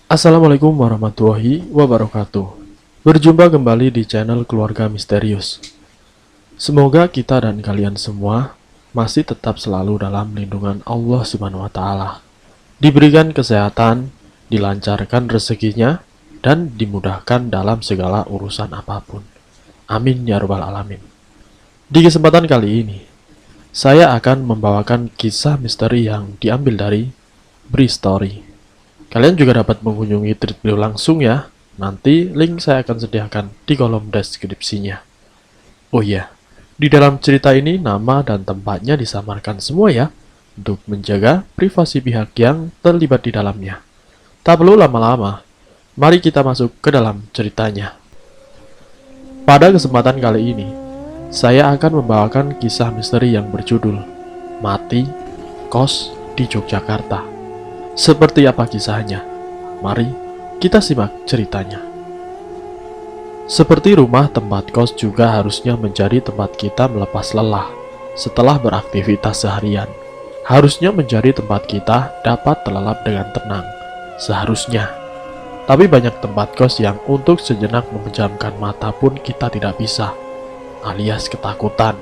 Assalamualaikum warahmatullahi wabarakatuh. Berjumpa kembali di channel Keluarga Misterius. Semoga kita dan kalian semua masih tetap selalu dalam lindungan Allah Subhanahu wa taala. Diberikan kesehatan, dilancarkan rezekinya, dan dimudahkan dalam segala urusan apapun. Amin ya rabbal alamin. Di kesempatan kali ini, saya akan membawakan kisah misteri yang diambil dari Bri Story. Kalian juga dapat mengunjungi tweet beliau langsung ya. Nanti link saya akan sediakan di kolom deskripsinya. Oh iya, di dalam cerita ini nama dan tempatnya disamarkan semua ya, untuk menjaga privasi pihak yang terlibat di dalamnya. Tak perlu lama-lama, mari kita masuk ke dalam ceritanya. Pada kesempatan kali ini, saya akan membawakan kisah misteri yang berjudul Mati Kos di Yogyakarta. Seperti apa kisahnya? Mari kita simak ceritanya. Seperti rumah, tempat kos juga harusnya menjadi tempat kita melepas lelah setelah beraktivitas seharian. Harusnya menjadi tempat kita dapat terlelap dengan tenang. Seharusnya. Tapi banyak tempat kos yang untuk sejenak memejamkan mata pun kita tidak bisa, alias ketakutan.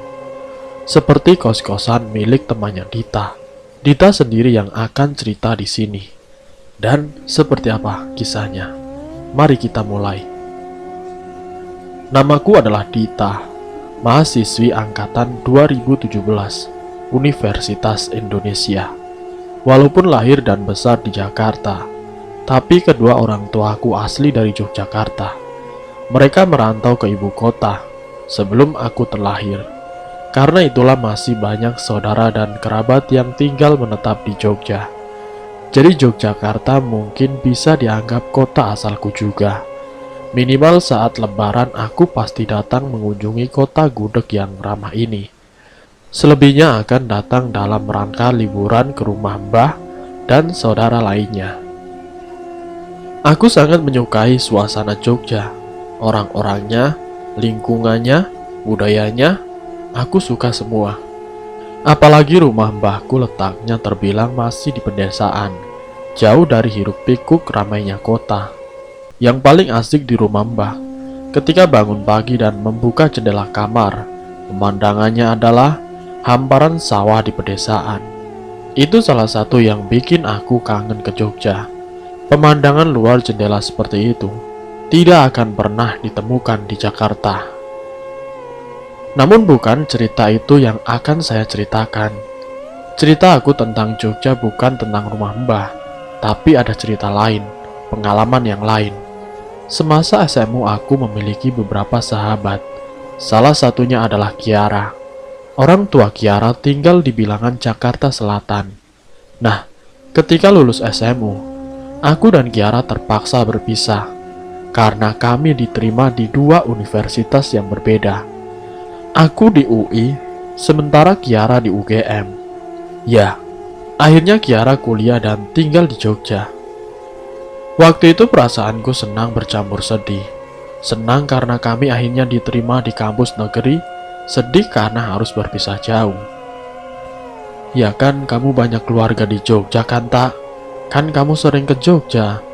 Seperti kos-kosan milik temannya Dita. Dita sendiri yang akan cerita di sini. Dan seperti apa kisahnya? Mari kita mulai. Namaku adalah Dita, mahasiswi angkatan 2017, Universitas Indonesia. Walaupun lahir dan besar di Jakarta, tapi kedua orang tuaku asli dari Yogyakarta. Mereka merantau ke ibu kota sebelum aku terlahir. Karena itulah masih banyak saudara dan kerabat yang tinggal menetap di Jogja. Jadi Yogyakarta mungkin bisa dianggap kota asalku juga. Minimal saat lebaran aku pasti datang mengunjungi kota gudeg yang ramah ini. Selebihnya akan datang dalam rangka liburan ke rumah mbah dan saudara lainnya. Aku sangat menyukai suasana Jogja. Orang-orangnya, lingkungannya, budayanya, aku suka semua. Apalagi rumah mbahku letaknya terbilang masih di pedesaan, jauh dari hiruk-pikuk ramainya kota. Yang paling asik di rumah mbah, ketika bangun pagi dan membuka jendela kamar, pemandangannya adalah hamparan sawah di pedesaan. Itu salah satu yang bikin aku kangen ke Jogja. Pemandangan luar jendela seperti itu tidak akan pernah ditemukan di Jakarta. Namun bukan cerita itu yang akan saya ceritakan. Cerita aku tentang Jogja bukan tentang rumah mbah, tapi ada cerita lain, pengalaman yang lain. Semasa SMU aku memiliki beberapa sahabat. Salah satunya adalah Kiara. Orang tua Kiara tinggal di bilangan Jakarta Selatan. Nah, ketika lulus SMU, aku dan Kiara terpaksa berpisah karena kami diterima di dua universitas yang berbeda. Aku di UI, sementara Kiara di UGM. Ya, akhirnya Kiara kuliah dan tinggal di Jogja. Waktu itu perasaanku senang bercampur sedih. Senang karena kami akhirnya diterima di kampus negeri, sedih karena harus berpisah jauh. Ya kan kamu banyak keluarga di Jogja kan tak? Kan kamu sering ke Jogja.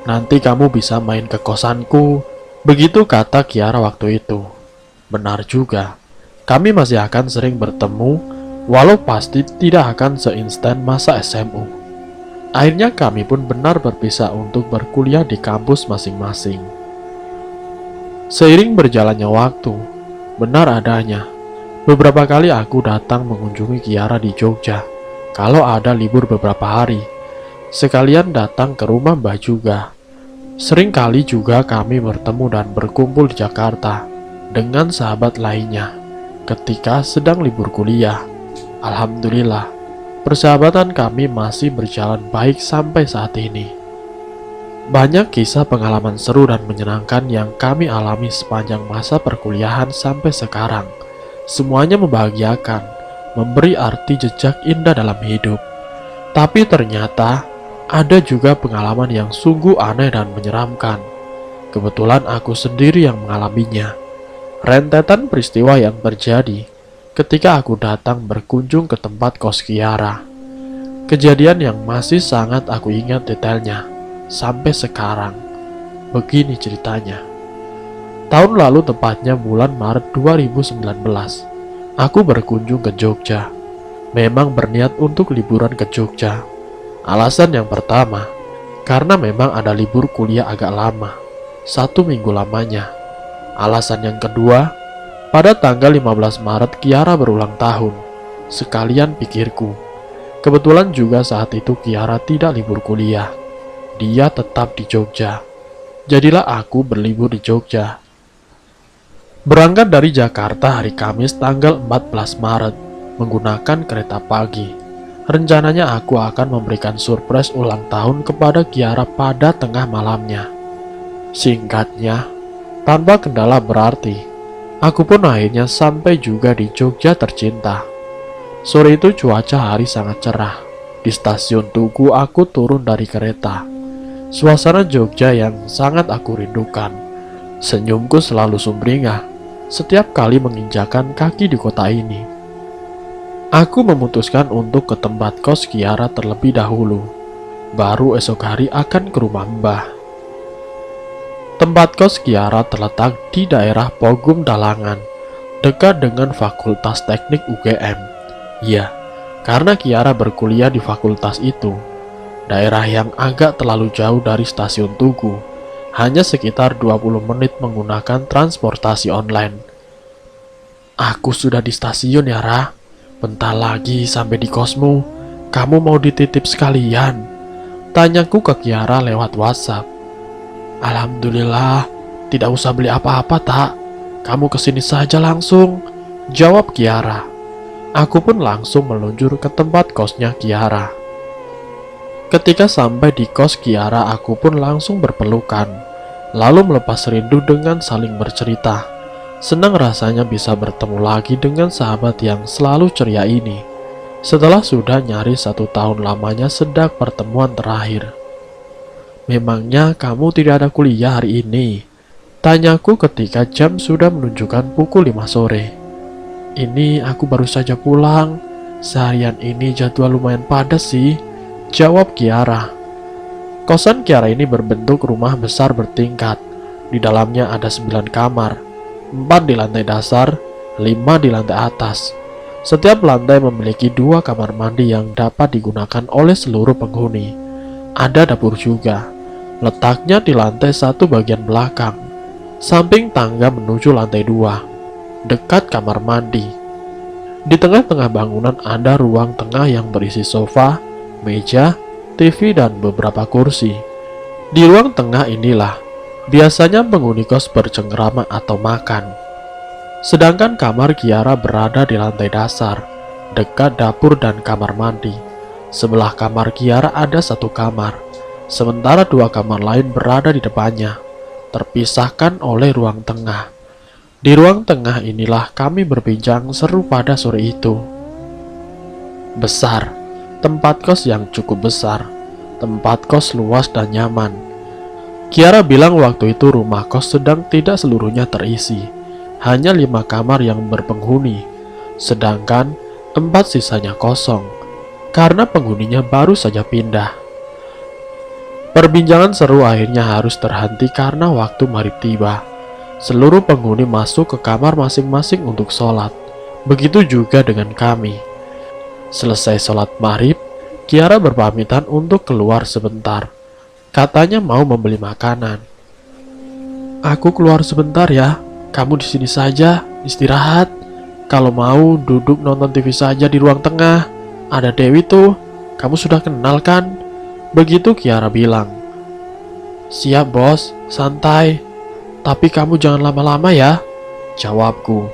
Nanti kamu bisa main ke kosanku. Begitu kata Kiara waktu itu. Benar juga. Kami masih akan sering bertemu, walau pasti tidak akan seinstan masa SMU. Akhirnya kami pun benar berpisah untuk berkuliah di kampus masing-masing. Seiring berjalannya waktu, benar adanya, beberapa kali aku datang mengunjungi Kiara di Jogja. Kalau ada libur beberapa hari, sekalian datang ke rumah Mbah juga. Sering kali juga kami bertemu dan berkumpul di Jakarta dengan sahabat lainnya. Ketika sedang libur kuliah, alhamdulillah, persahabatan kami masih berjalan baik sampai saat ini. Banyak kisah pengalaman seru dan menyenangkan yang kami alami sepanjang masa perkuliahan sampai sekarang. Semuanya membahagiakan, memberi arti jejak indah dalam hidup. Tapi ternyata ada juga pengalaman yang sungguh aneh dan menyeramkan. Kebetulan aku sendiri yang mengalaminya. Rentetan peristiwa yang terjadi ketika aku datang berkunjung ke tempat kos Kiara. Kejadian yang masih sangat aku ingat detailnya. sampai sekarang. Begini ceritanya. Tahun lalu, tepatnya bulan Maret 2019, aku berkunjung ke Jogja. Memang berniat untuk liburan ke Jogja. Alasan yang pertama, karena memang ada libur kuliah agak lama, 1 minggu lamanya. Alasan yang kedua, pada tanggal 15 Maret Kiara berulang tahun. Sekalian pikirku, kebetulan juga saat itu Kiara tidak libur kuliah. Dia tetap di Jogja. Jadilah aku berlibur di Jogja. Berangkat dari Jakarta hari Kamis tanggal 14 Maret menggunakan kereta pagi. Rencananya aku akan memberikan surprise ulang tahun kepada Kiara pada tengah malamnya. Singkatnya, tanpa kendala berarti, aku pun akhirnya sampai juga di Jogja tercinta. Sore itu cuaca hari sangat cerah. Di stasiun Tugu aku turun dari kereta. Suasana Jogja yang sangat aku rindukan. Senyumku selalu sumringah setiap kali menginjakan kaki di kota ini. Aku memutuskan untuk ke tempat kos Kiara terlebih dahulu. Baru esok hari akan ke rumah Mbah. Tempat kos Kiara terletak di daerah Pogum Dalangan, dekat dengan Fakultas Teknik UGM. Ya, karena Kiara berkuliah di fakultas itu. Daerah yang agak terlalu jauh dari stasiun Tugu, hanya sekitar 20 menit menggunakan transportasi online. Aku sudah di stasiun ya, Ra. Bentar lagi sampai di kosmu. Kamu mau dititip sekalian? Tanyaku ke Kiara lewat WhatsApp. Alhamdulillah, tidak usah beli apa-apa tak. Kamu kesini saja langsung, jawab Kiara. Aku pun langsung meluncur ke tempat kosnya Kiara. Ketika sampai di kos Kiara, aku pun langsung berpelukan, lalu melepas rindu dengan saling bercerita. Senang rasanya bisa bertemu lagi dengan sahabat yang selalu ceria ini, setelah sudah nyaris 1 tahun lamanya sejak pertemuan terakhir. Memangnya kamu tidak ada kuliah hari ini? Tanyaku ketika jam sudah menunjukkan pukul 5 sore. Ini aku baru saja pulang. Seharian ini jadwal lumayan padat sih, jawab Kiara. Kosan Kiara ini berbentuk rumah besar bertingkat. Di dalamnya ada 9 kamar, 4 di lantai dasar, 5 di lantai atas. Setiap lantai memiliki 2 kamar mandi yang dapat digunakan oleh seluruh penghuni. Ada dapur juga, letaknya di lantai 1 bagian belakang, samping tangga menuju lantai 2, dekat kamar mandi. Di tengah-tengah bangunan ada ruang tengah yang berisi sofa, meja, TV, dan beberapa kursi. Di ruang tengah inilah biasanya penghuni kos bercengkrama atau makan. Sedangkan kamar Kiara berada di lantai dasar, dekat dapur dan kamar mandi. Sebelah kamar Kiara ada 1 kamar, sementara 2 kamar lain berada di depannya, terpisahkan oleh ruang tengah. Di ruang tengah inilah kami berbincang seru pada sore itu. Besar, tempat kos yang cukup besar, tempat kos luas dan nyaman. Kiara bilang waktu itu rumah kos sedang tidak seluruhnya terisi, hanya 5 kamar yang berpenghuni, sedangkan 4 sisanya kosong, karena penghuninya baru saja pindah. Perbincangan seru akhirnya harus terhenti karena waktu maghrib tiba. Seluruh penghuni masuk ke kamar masing-masing untuk sholat. Begitu juga dengan kami. Selesai sholat maghrib, Kiara berpamitan untuk keluar sebentar. Katanya mau membeli makanan. Aku keluar sebentar ya. Kamu di sini saja, istirahat. Kalau mau duduk nonton TV saja di ruang tengah. Ada Dewi tuh, kamu sudah kenal kan? Begitu Kiara bilang. Siap bos, santai. Tapi kamu jangan lama-lama ya, jawabku.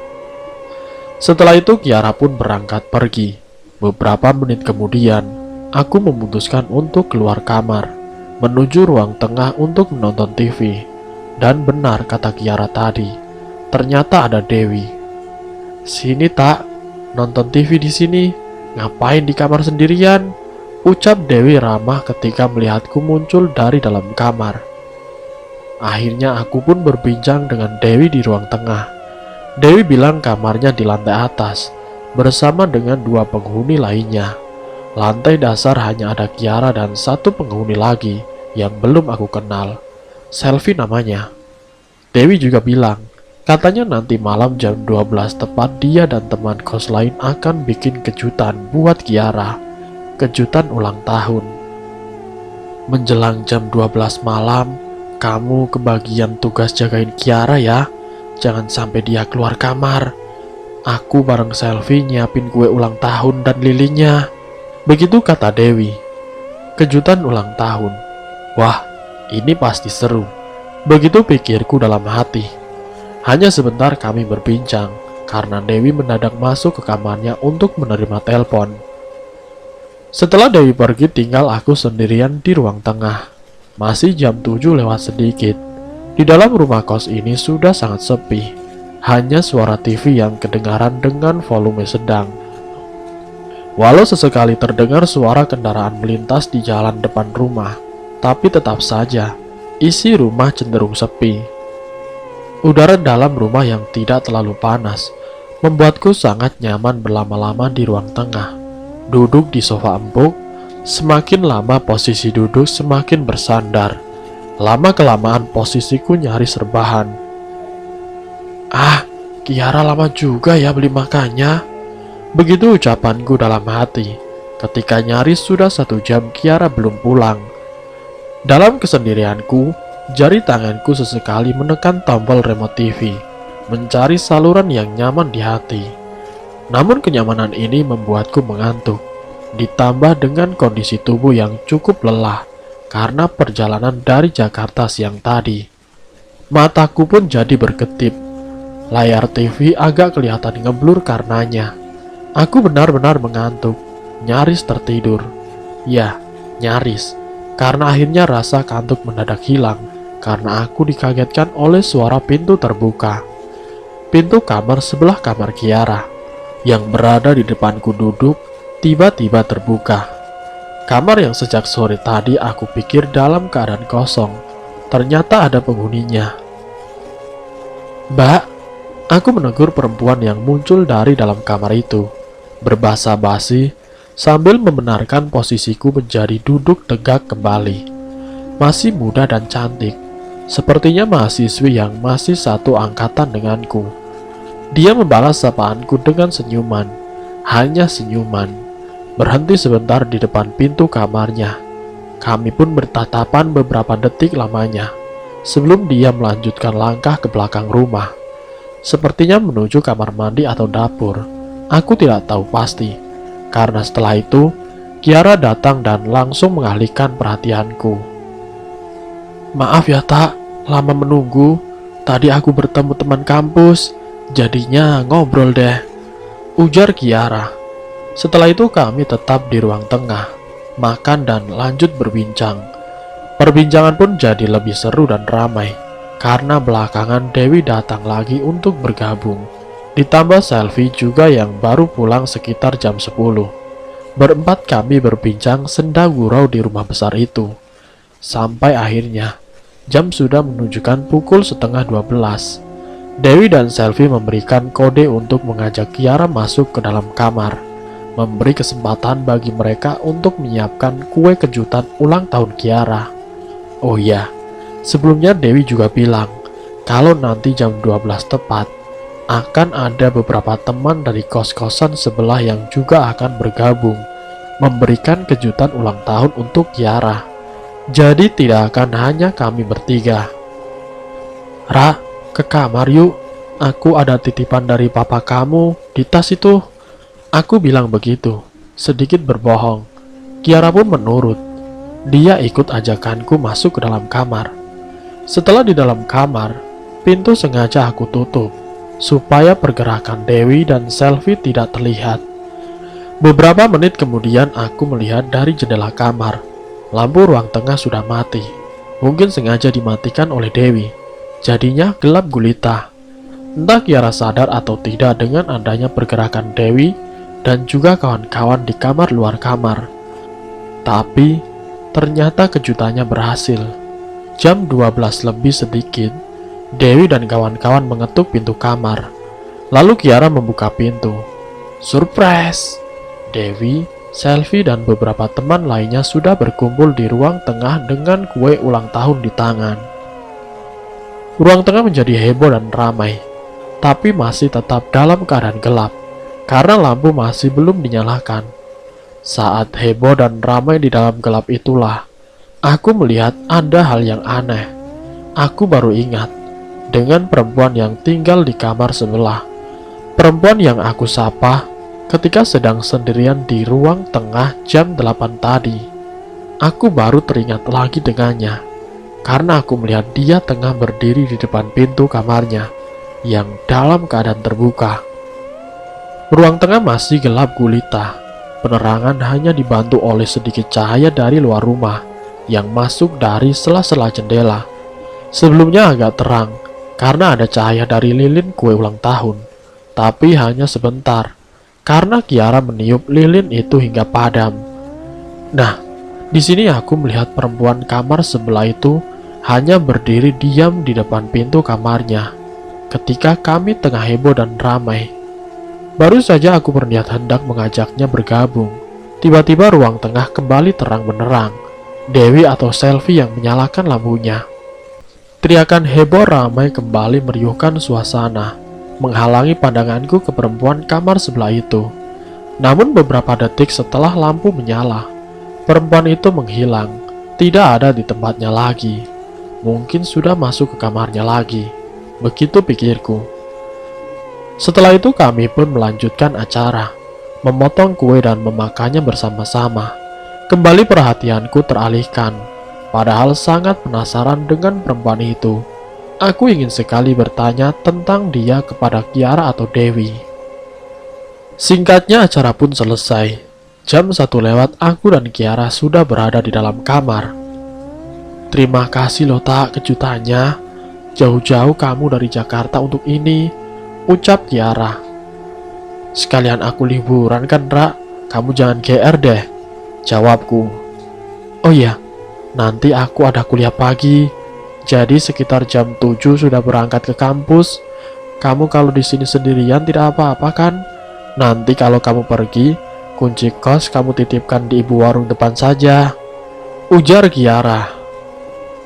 Setelah itu Kiara pun berangkat pergi. Beberapa menit kemudian, aku memutuskan untuk keluar kamar, menuju ruang tengah untuk menonton TV. Dan benar kata Kiara tadi, ternyata ada Dewi. Sini tak, nonton TV di sini. Ngapain di kamar sendirian? Ucap Dewi ramah ketika melihatku muncul dari dalam kamar. Akhirnya aku pun berbincang dengan Dewi di ruang tengah. Dewi bilang kamarnya di lantai atas, bersama dengan 2 penghuni lainnya. Lantai dasar hanya ada Kiara dan 1 penghuni lagi, yang belum aku kenal. Selfie namanya. Dewi juga bilang, katanya nanti malam jam 12 tepat dia dan teman kos lain akan bikin kejutan buat Kiara. Kejutan ulang tahun. Menjelang jam 12 malam, kamu kebagian tugas jagain Kiara ya. Jangan sampai dia keluar kamar. Aku bareng Selfie nyiapin kue ulang tahun dan lilinnya. Begitu kata Dewi. Kejutan ulang tahun. Wah, ini pasti seru. Begitu pikirku dalam hati. Hanya sebentar kami berbincang, karena Dewi mendadak masuk ke kamarnya untuk menerima telepon. Setelah Dewi pergi, tinggal aku sendirian di ruang tengah. Masih jam 7 lewat sedikit. Di dalam rumah kos ini sudah sangat sepi. Hanya suara TV yang kedengaran dengan volume sedang. Walau sesekali terdengar suara kendaraan melintas di jalan depan rumah, tapi tetap saja isi rumah cenderung sepi. Udara dalam rumah yang tidak terlalu panas membuatku sangat nyaman berlama-lama di ruang tengah. Duduk di sofa empuk, semakin lama posisi duduk semakin bersandar. Lama-kelamaan posisiku nyaris rebahan. Ah, Kiara lama juga ya beli makannya. Begitu ucapanku dalam hati, ketika nyaris sudah 1 jam Kiara belum pulang. Dalam kesendirianku, jari tanganku sesekali menekan tombol remote TV, mencari saluran yang nyaman di hati. Namun kenyamanan ini membuatku mengantuk, ditambah dengan kondisi tubuh yang cukup lelah karena perjalanan dari Jakarta siang tadi. Mataku pun jadi berkedip. Layar TV agak kelihatan ngeblur karenanya. Aku benar-benar mengantuk, nyaris tertidur. Ya, nyaris, karena akhirnya rasa kantuk mendadak hilang karena aku dikagetkan oleh suara pintu terbuka. Pintu kamar sebelah kamar Kiara yang berada di depanku duduk tiba-tiba terbuka. Kamar yang sejak sore tadi aku pikir dalam keadaan kosong, ternyata ada penghuninya. "Mbak," aku menegur perempuan yang muncul dari dalam kamar itu, berbahasa basi sambil membenarkan posisiku menjadi duduk tegak kembali. Masih muda dan cantik, sepertinya mahasiswi yang masih satu angkatan denganku. Dia membalas sapaanku dengan senyuman, hanya senyuman. Berhenti sebentar di depan pintu kamarnya. Kami pun bertatapan beberapa detik lamanya, sebelum dia melanjutkan langkah ke belakang rumah. Sepertinya menuju kamar mandi atau dapur. Aku tidak tahu pasti, karena setelah itu, Kiara datang dan langsung mengalihkan perhatianku. "Maaf ya tak, lama menunggu. Tadi aku bertemu teman kampus, jadinya ngobrol deh," ujar Kiara. Setelah itu kami tetap di ruang tengah, makan dan lanjut berbincang. Perbincangan pun jadi lebih seru dan ramai, karena belakangan Dewi datang lagi untuk bergabung. Ditambah Selfie juga yang baru pulang sekitar jam 10. Berempat kami berbincang senda gurau di rumah besar itu. Sampai akhirnya, jam sudah menunjukkan pukul setengah 12. Dewi dan Selfie memberikan kode untuk mengajak Kiara masuk ke dalam kamar, memberi kesempatan bagi mereka untuk menyiapkan kue kejutan ulang tahun Kiara. Oh iya, sebelumnya Dewi juga bilang kalau nanti jam 12 tepat akan ada beberapa teman dari kos-kosan sebelah yang juga akan bergabung memberikan kejutan ulang tahun untuk Kiara. Jadi tidak akan hanya kami bertiga. "Ra, ke kamar yuk, aku ada titipan dari papa kamu di tas itu," aku bilang begitu, sedikit berbohong. Kiara pun menurut. Dia ikut ajakanku masuk ke dalam kamar. Setelah di dalam kamar, pintu sengaja aku tutup supaya pergerakan Dewi dan Selfie tidak terlihat. Beberapa menit kemudian aku melihat dari jendela kamar, lampu ruang tengah sudah mati. Mungkin sengaja dimatikan oleh Dewi, jadinya gelap gulita. Entah Kiara sadar atau tidak dengan adanya pergerakan Dewi dan juga kawan-kawan di kamar luar kamar. Tapi ternyata kejutannya berhasil. Jam 12 lebih sedikit, Dewi dan kawan-kawan mengetuk pintu kamar. Lalu Kiara membuka pintu. "Surprise!" Dewi, Selfie dan beberapa teman lainnya sudah berkumpul di ruang tengah dengan kue ulang tahun di tangan. Ruang tengah menjadi heboh dan ramai, tapi masih tetap dalam keadaan gelap karena lampu masih belum dinyalakan. Saat heboh dan ramai di dalam gelap itulah, aku melihat ada hal yang aneh. Aku baru ingat dengan perempuan yang tinggal di kamar sebelah. Perempuan yang aku sapa ketika sedang sendirian di ruang tengah jam 8 tadi. Aku baru teringat lagi dengannya, karena aku melihat dia tengah berdiri di depan pintu kamarnya, yang dalam keadaan terbuka. Ruang tengah masih gelap gulita, penerangan hanya dibantu oleh sedikit cahaya dari luar rumah, yang masuk dari sela-sela jendela. Sebelumnya agak terang, karena ada cahaya dari lilin kue ulang tahun, tapi hanya sebentar, karena Kiara meniup lilin itu hingga padam. Nah, di sini aku melihat perempuan kamar sebelah itu hanya berdiri diam di depan pintu kamarnya ketika kami tengah heboh dan ramai. Baru saja aku berniat hendak mengajaknya bergabung. Tiba-tiba ruang tengah kembali terang benderang. Dewi atau Selfie yang menyalakan lampunya. Teriakan heboh ramai kembali meriuhkan suasana, menghalangi pandanganku ke perempuan kamar sebelah itu. Namun beberapa detik setelah lampu menyala, perempuan itu menghilang, tidak ada di tempatnya lagi. Mungkin sudah masuk ke kamarnya lagi, begitu pikirku. Setelah itu kami pun melanjutkan acara, memotong kue dan memakannya bersama-sama. Kembali perhatianku teralihkan, padahal sangat penasaran dengan perempuan itu. Aku ingin sekali bertanya tentang dia kepada Kiara atau Dewi. Singkatnya acara pun selesai. Jam 1 lewat aku dan Kiara sudah berada di dalam kamar. Terima kasih loh tak kejutannya. Jauh-jauh kamu dari Jakarta untuk ini, ucap Kiara. Sekalian aku liburan kan, Ra? Kamu jangan GR deh, jawabku. Oh iya, nanti aku ada kuliah pagi. Jadi sekitar jam 7 sudah berangkat ke kampus. Kamu kalau di sini sendirian tidak apa-apa kan? Nanti kalau kamu pergi, kunci kos kamu titipkan di ibu warung depan saja, ujar Kiara.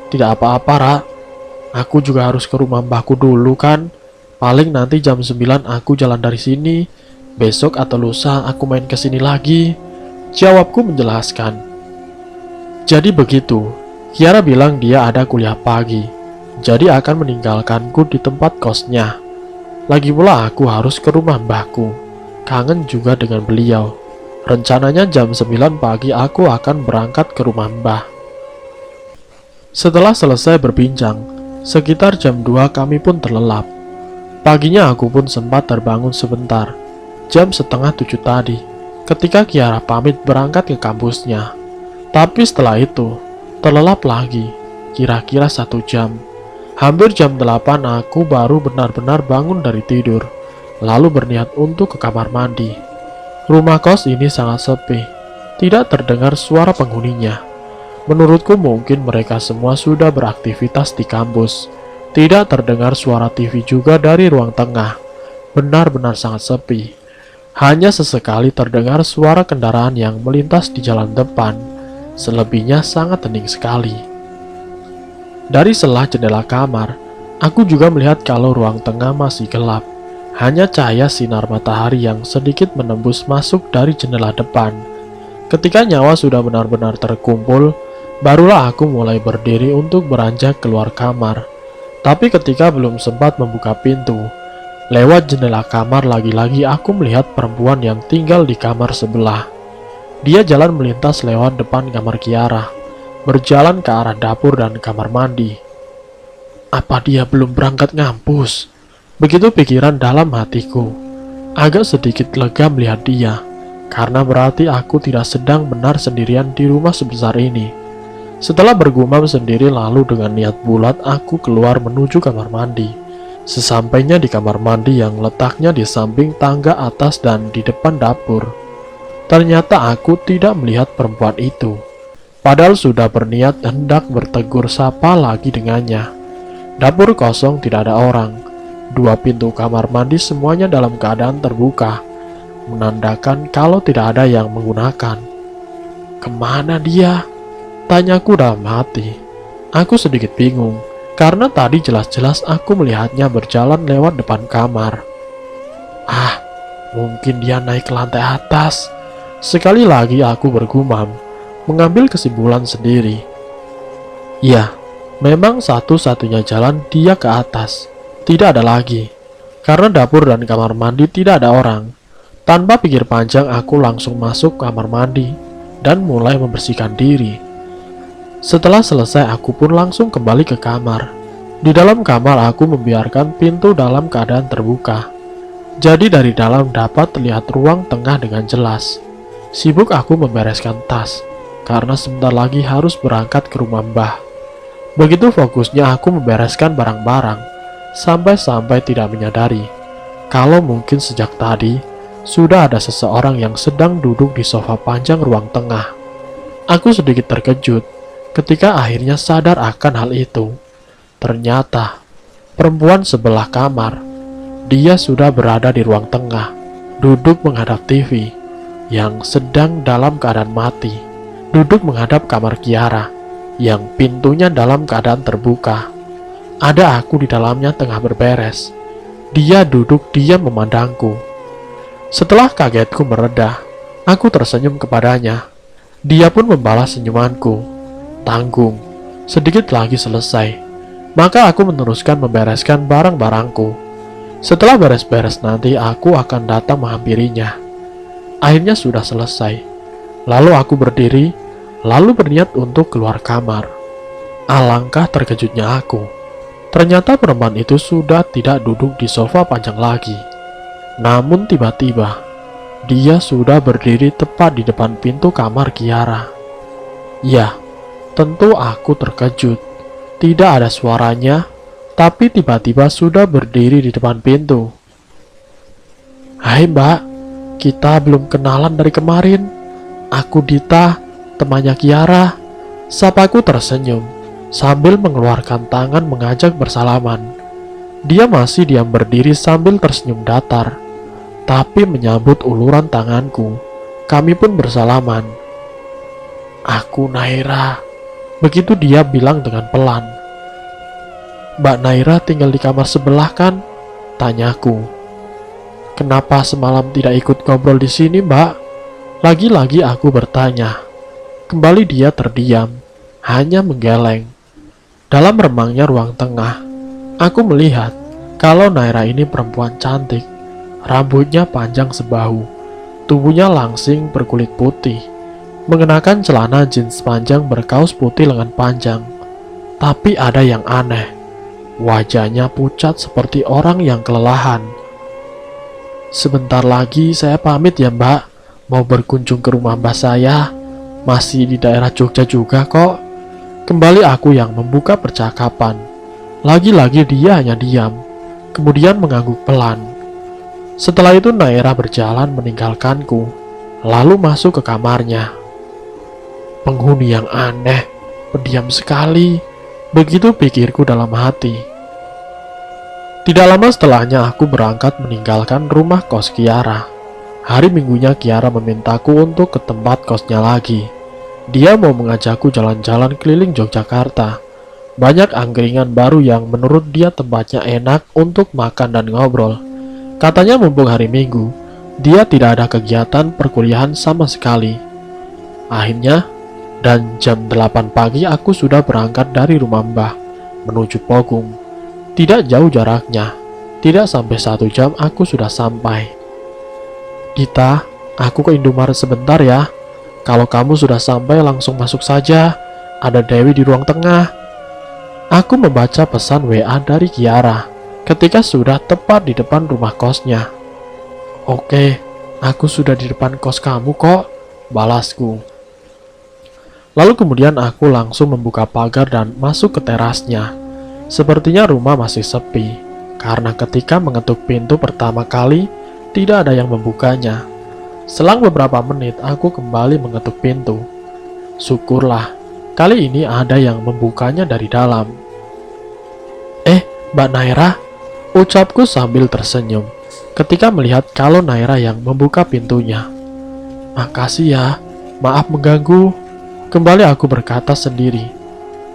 Tidak apa-apa, Ra. Aku juga harus ke rumah mbahku dulu kan. Paling nanti jam 9 aku jalan dari sini. Besok atau lusa aku main ke sini lagi, jawabku menjelaskan. Jadi begitu. Kiara bilang dia ada kuliah pagi, jadi akan meninggalkanku di tempat kosnya. Lagi pula aku harus ke rumah mbahku, kangen juga dengan beliau. Rencananya jam 9 pagi aku akan berangkat ke rumah mbah. Setelah selesai berbincang, sekitar jam 2 kami pun terlelap. Paginya aku pun sempat terbangun sebentar, jam setengah 7 tadi, ketika Kiara pamit berangkat ke kampusnya. Tapi setelah itu, terlelap lagi, kira-kira 1 jam. Hampir jam 8 aku baru benar-benar bangun dari tidur, lalu berniat untuk ke kamar mandi. Rumah kos ini sangat sepi, tidak terdengar suara penghuninya. Menurutku mungkin mereka semua sudah beraktivitas di kampus. Tidak terdengar suara TV juga dari ruang tengah, benar-benar sangat sepi. Hanya sesekali terdengar suara kendaraan yang melintas di jalan depan. Selebihnya sangat hening sekali. Dari selah jendela kamar, aku juga melihat kalau ruang tengah masih gelap. Hanya cahaya sinar matahari yang sedikit menembus masuk dari jendela depan. Ketika nyawa sudah benar-benar terkumpul, barulah aku mulai berdiri untuk beranjak keluar kamar. Tapi ketika belum sempat membuka pintu, lewat jendela kamar lagi-lagi aku melihat perempuan yang tinggal di kamar sebelah. Dia jalan melintas lewat depan kamar Kiara, berjalan ke arah dapur dan kamar mandi. Apa dia belum berangkat ngampus? Begitu pikiran dalam hatiku. Agak sedikit lega melihat dia, karena berarti aku tidak sedang benar sendirian di rumah sebesar ini. Setelah bergumam sendiri lalu dengan niat bulat aku keluar menuju kamar mandi. Sesampainya di kamar mandi yang letaknya di samping tangga atas dan di depan dapur, ternyata aku tidak melihat perempuan itu. Padahal sudah berniat hendak bertegur sapa lagi dengannya. Dapur kosong, tidak ada orang. 2 pintu kamar mandi semuanya dalam keadaan terbuka, menandakan kalau tidak ada yang menggunakan. Kemana dia? Tanyaku dalam hati. Aku sedikit bingung, karena tadi jelas-jelas aku melihatnya berjalan lewat depan kamar. Ah, mungkin dia naik ke lantai atas. Sekali lagi aku bergumam, mengambil kesimpulan sendiri. Ya, memang satu-satunya jalan dia ke atas. Tidak ada lagi. Karena dapur dan kamar mandi tidak ada orang. Tanpa pikir panjang aku langsung masuk kamar mandi dan mulai membersihkan diri. Setelah selesai aku pun langsung kembali ke kamar. Di dalam kamar aku membiarkan pintu dalam keadaan terbuka. Jadi dari dalam dapat terlihat ruang tengah dengan jelas. Sibuk aku membereskan tas, karena sebentar lagi harus berangkat ke rumah Mbah. Begitu fokusnya aku membereskan barang-barang, sampai-sampai tidak menyadari kalau mungkin sejak tadi sudah ada seseorang yang sedang duduk di sofa panjang ruang tengah. Aku sedikit terkejut ketika akhirnya sadar akan hal itu. Ternyata perempuan sebelah kamar, dia sudah berada di ruang tengah, duduk menghadap TV yang sedang dalam keadaan mati, duduk menghadap kamar Kiara yang pintunya dalam keadaan terbuka. Ada aku di dalamnya tengah berberes. Dia duduk diam memandangku. Setelah kagetku mereda, aku tersenyum kepadanya. Dia pun membalas senyumanku. Tanggung, sedikit lagi selesai. Maka aku meneruskan membereskan barang-barangku. Setelah beres-beres nanti aku akan datang menghampirinya. Akhirnya sudah selesai. Lalu aku berdiri, lalu berniat untuk keluar kamar. Alangkah terkejutnya aku. Ternyata perempuan itu sudah tidak duduk di sofa panjang lagi. Namun tiba-tiba, dia sudah berdiri tepat di depan pintu kamar Kiara. Ya, tentu aku terkejut. Tidak ada suaranya, tapi tiba-tiba sudah berdiri di depan pintu. Hai Mbak, kita belum kenalan dari kemarin. Aku Dita, temannya Kiara. Sapaku tersenyum sambil mengeluarkan tangan mengajak bersalaman. Dia masih diam berdiri sambil tersenyum datar, tapi menyambut uluran tanganku. Kami pun bersalaman. Aku Naira. Begitu dia bilang dengan pelan. Mbak Naira tinggal di kamar sebelah kan? Tanyaku. Kenapa semalam tidak ikut ngobrol di sini, Mbak? Lagi-lagi aku bertanya. Kembali dia terdiam, hanya menggeleng. Dalam remangnya ruang tengah, aku melihat kalau Naira ini perempuan cantik. Rambutnya panjang sebahu, tubuhnya langsing berkulit putih, mengenakan celana jeans panjang berkaus putih lengan panjang. Tapi ada yang aneh, wajahnya pucat seperti orang yang kelelahan. Sebentar lagi saya pamit ya Mbak, mau berkunjung ke rumah Mbak saya, masih di daerah Jogja juga kok. Kembali aku yang membuka percakapan. Lagi-lagi dia hanya diam, kemudian mengangguk pelan. Setelah itu Naira berjalan meninggalkanku, lalu masuk ke kamarnya. Penghuni yang aneh, pendiam sekali, begitu pikirku dalam hati. Tidak lama setelahnya aku berangkat meninggalkan rumah kos Kiara. Hari Minggunya Kiara memintaku untuk ke tempat kosnya lagi. Dia mau mengajakku jalan-jalan keliling Yogyakarta. Banyak angkringan baru yang menurut dia tempatnya enak untuk makan dan ngobrol. Katanya mumpung hari Minggu, dia tidak ada kegiatan perkuliahan sama sekali. Akhirnya, dan jam 8 pagi aku sudah berangkat dari rumah Mbah menuju Pogung. Tidak jauh jaraknya, tidak sampai 1 jam aku sudah sampai. Dita, aku ke Indomaret sebentar ya. Kalau kamu sudah sampai langsung masuk saja, ada Dewi di ruang tengah. Aku membaca pesan WA dari Kiara ketika sudah tepat di depan rumah kosnya. Oke, aku sudah di depan kos kamu kok, balasku. Lalu kemudian aku langsung membuka pagar dan masuk ke terasnya. Sepertinya rumah masih sepi, karena ketika mengetuk pintu pertama kali, tidak ada yang membukanya. Selang beberapa menit, aku kembali mengetuk pintu. Syukurlah, kali ini ada yang membukanya dari dalam. Mbak Naira, ucapku sambil tersenyum, ketika melihat kalau Naira yang membuka pintunya. Makasih ya, Maaf mengganggu, kembali aku berkata sendiri.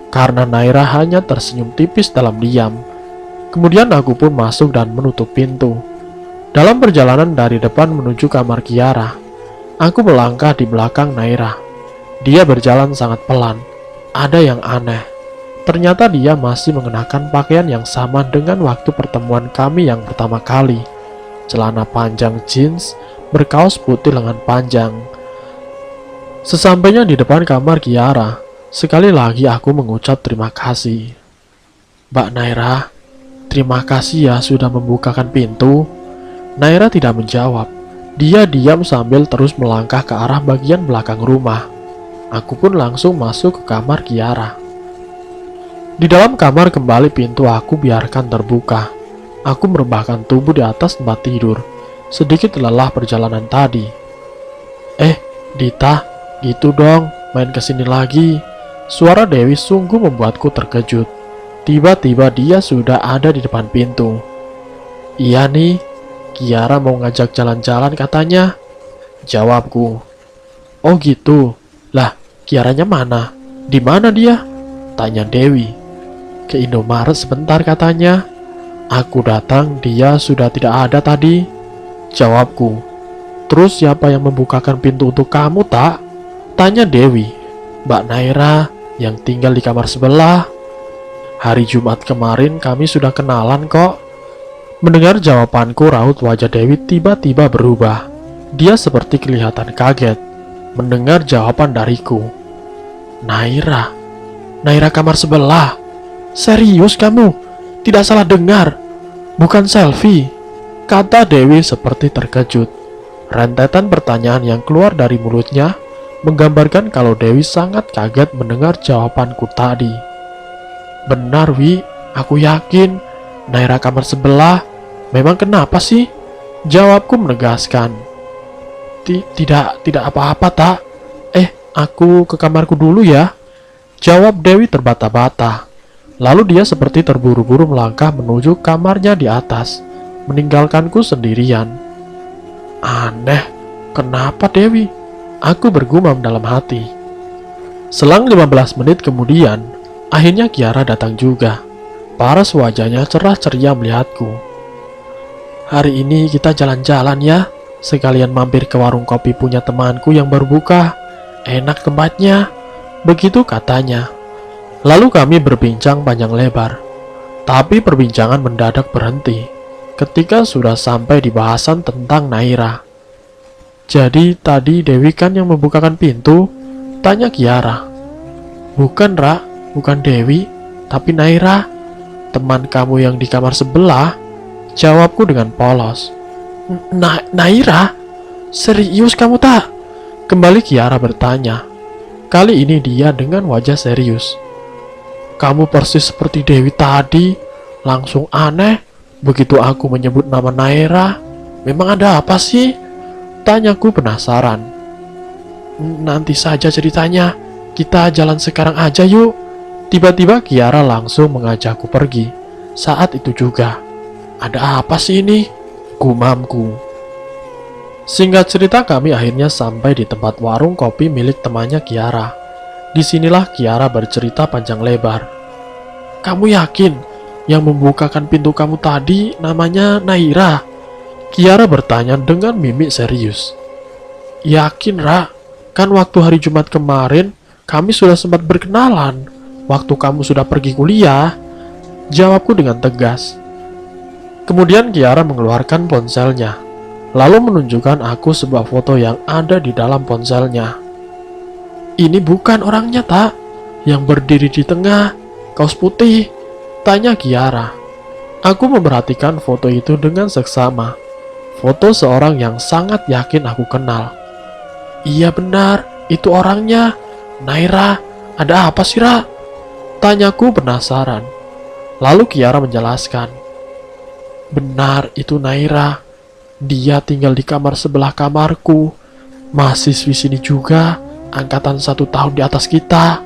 Karena Naira hanya tersenyum tipis dalam diam. Kemudian aku pun masuk dan menutup pintu. Dalam perjalanan dari depan menuju kamar Kiara, aku melangkah di belakang Naira. Dia berjalan sangat pelan. Ada yang aneh. Ternyata dia masih mengenakan pakaian yang sama dengan waktu pertemuan kami yang pertama kali. Celana panjang jeans, berkaos putih lengan panjang. Sesampainya di depan kamar Kiara, sekali lagi aku mengucap terima kasih. Mbak Naira, terima kasih ya sudah membukakan pintu. Naira tidak menjawab. Dia diam sambil terus melangkah ke arah bagian belakang rumah. Aku pun langsung masuk ke kamar Kiara. Di dalam kamar kembali pintu aku biarkan terbuka. Aku merebahkan tubuh di atas tempat tidur. Sedikit lelah perjalanan tadi. Dita, gitu dong, main kesini lagi. Suara Dewi sungguh membuatku terkejut. Tiba-tiba dia sudah ada di depan pintu. Iya nih, Kiara mau ngajak jalan-jalan katanya. Jawabku. Oh gitu, lah Kiaranya mana? Di mana dia? Tanya Dewi. Ke Indomaret sebentar katanya. Aku datang, dia sudah tidak ada tadi. Jawabku. Terus siapa yang membukakan pintu untuk kamu, tak? Tanya Dewi. Mbak Naira yang tinggal di kamar sebelah. Hari Jumat kemarin kami sudah kenalan kok. Mendengar jawabanku, raut wajah Dewi tiba-tiba berubah. Dia seperti kelihatan kaget mendengar jawaban dariku. Naira kamar sebelah. Serius kamu? Tidak salah dengar. Bukan selfie, kata Dewi seperti terkejut. Rentetan pertanyaan yang keluar dari mulutnya menggambarkan kalau Dewi sangat kaget mendengar jawabanku tadi. Benar, Wi, aku yakin Naira kamar sebelah. Memang kenapa sih? Jawabku menegaskan. Tidak apa-apa, tak. Aku ke kamarku dulu ya. Jawab Dewi terbata-bata. Lalu dia seperti terburu-buru melangkah menuju kamarnya di atas, meninggalkanku sendirian. Aneh, kenapa Dewi? Aku bergumam dalam hati. Selang 15 menit kemudian, akhirnya Kiara datang juga. Paras wajahnya cerah ceria melihatku. Hari ini kita jalan-jalan ya, sekalian mampir ke warung kopi punya temanku yang baru buka. Enak tempatnya, begitu katanya. Lalu kami berbincang panjang lebar. Tapi perbincangan mendadak berhenti ketika sudah sampai di bahasan tentang Naira. Jadi tadi Dewi kan yang membukakan pintu? Tanya Kiara. Bukan, Ra, bukan Dewi, tapi Naira, teman kamu yang di kamar sebelah. Jawabku dengan polos. Naira? Serius kamu tak? Kembali Kiara bertanya. Kali ini dia dengan wajah serius. Kamu persis seperti Dewi tadi. Langsung aneh begitu aku menyebut nama Naira. Memang ada apa sih? Tanyaku penasaran. Nanti saja ceritanya. Kita jalan sekarang aja yuk. Tiba-tiba Kiara langsung mengajakku pergi. Saat itu juga. Ada apa sih ini? Gumamku. Singkat cerita, kami akhirnya sampai di tempat warung kopi milik temannya Kiara. Disinilah Kiara bercerita panjang lebar. Kamu yakin yang membukakan pintu kamu tadi namanya Naira? Kiara bertanya dengan mimik serius. Yakin, Ra? Kan waktu hari Jumat kemarin kami sudah sempat berkenalan. Waktu kamu sudah pergi kuliah. Jawabku dengan tegas. Kemudian Kiara mengeluarkan ponselnya, lalu menunjukkan aku sebuah foto yang ada di dalam ponselnya. Ini bukan orangnya, tak? Yang berdiri di tengah, kaos putih? Tanya Kiara. Aku memperhatikan foto itu dengan seksama. Foto seorang yang sangat yakin aku kenal. Iya benar, itu orangnya. Naira, ada apa sih, Ra? Tanyaku penasaran. Lalu Kiara menjelaskan. Benar, itu Naira. Dia tinggal di kamar sebelah kamarku. Mahasiswi sini juga. Angkatan 1 tahun di atas kita,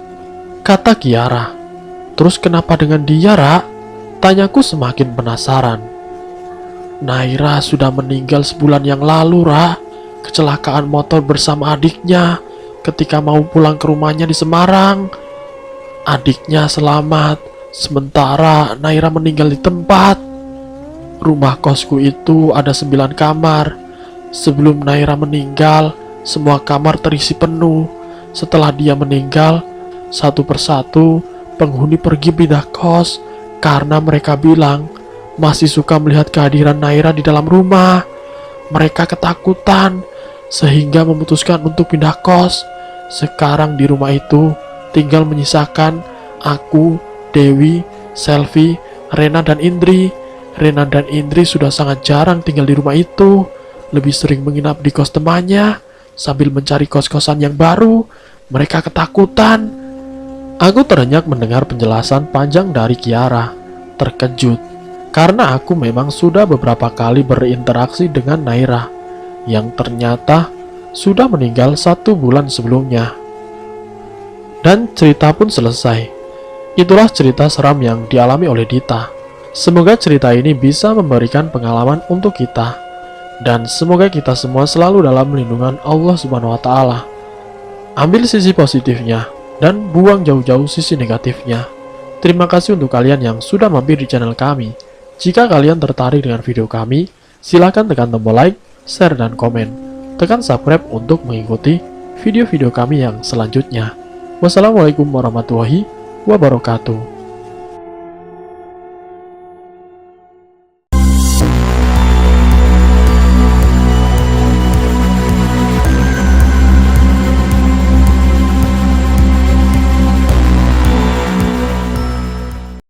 kata Kiara. Terus kenapa dengan dia, Ra? Tanyaku semakin penasaran. Naira sudah meninggal sebulan yang lalu, Ra. Kecelakaan motor bersama adiknya ketika mau pulang ke rumahnya di Semarang. Adiknya selamat, sementara Naira meninggal di tempat. Rumah kosku itu ada 9 kamar. Sebelum Naira meninggal, semua kamar terisi penuh. Setelah dia meninggal, satu persatu penghuni pergi pindah kos karena mereka bilang masih suka melihat kehadiran Naira di dalam rumah. Mereka ketakutan sehingga memutuskan untuk pindah kos. Sekarang di rumah itu tinggal menyisakan aku, Dewi, Selvi, Rena, dan Indri. Rena dan Indri sudah sangat jarang tinggal di rumah itu, lebih sering menginap di kos temannya. Sambil mencari kos-kosan yang baru, mereka ketakutan. Aku terenyak mendengar penjelasan panjang dari Kiara, terkejut karena aku memang sudah beberapa kali berinteraksi dengan Naira yang ternyata sudah meninggal 1 bulan sebelumnya. Dan cerita pun selesai. Itulah cerita seram yang dialami oleh Dita. Semoga cerita ini bisa memberikan pengalaman untuk kita, dan semoga kita semua selalu dalam lindungan Allah Subhanahu wa Ta'ala. Ambil sisi positifnya dan buang jauh-jauh sisi negatifnya. Terima kasih untuk kalian yang sudah mampir di channel kami. Jika kalian tertarik dengan video kami, silakan tekan tombol like, share, dan komen. Tekan subscribe untuk mengikuti video-video kami yang selanjutnya. Wassalamualaikum warahmatullahi wabarakatuh.